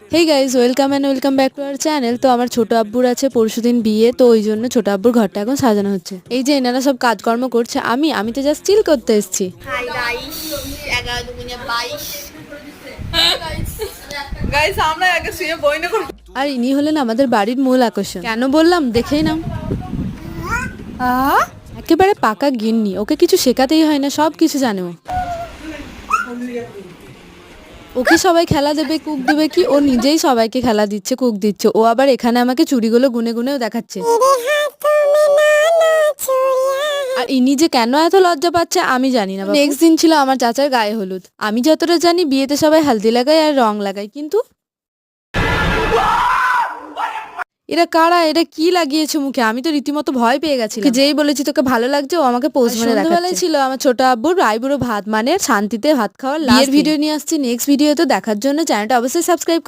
Hey guys, welcome and welcome back to our channel. তো আমার ছোট আব্বুর আছে পরশুদিন বিয়ে, তো ওই জন্য ছোট আব্বুর ঘরটা এখন সাজানো হচ্ছে। এই যে এনারা সব কাজকর্ম করছে, আমি তো জাস্ট চিল করতে এসেছি। হাই গাইস, 11 দুগুণে 22। গাইস আমরা আগে শুয়ে বই না করব। আর ইনি হলেন আমাদের বাড়ির মূল আকর্ষণ। কেন বললাম দেখেই নাও। একেবারে পাকা গিন্নি, ওকে কিছু শেখাতেই হয় না, সব কিছু জানে ও। ওকে সবাই খেলা দেবে, কুক দেবে, কি ও নিজেই সবাইকে খেলা দিচ্ছে, কুক দিচ্ছে। ও আবার এখানে আমাকে চুড়িগুলো গুনে গুনেও দেখাচ্ছে। আর ইনি যে কেন এত লজ্জা পাচ্ছে আমি জানি না। নেক্সট দিন ছিল আমার চাচার গায়ে হলুদ। আমি যতটা জানি বিয়েতে সবাই হালদি লাগায় আর রং লাগায়, কিন্তু এরা কারা, এটা কি লাগিয়েছে মুখে? আমি তো রীতিমতো ভয় পেয়ে গেছি। যেই বলেছি তোকে ভালো লাগছে, ও আমাকে পোজ মেরে দেখাচ্ছে। সন্ধ্যাবেলায় ছিল আমার ছোট আব্বুর রায়বুড়ো ভাত, মানে শান্তিতে ভাত খাওয়ার লাস্ট ভিডিও নিয়ে আসছি নেক্সট ভিডিও। তো দেখার জন্য চ্যানেলটা অবশ্যই সাবস্ক্রাইব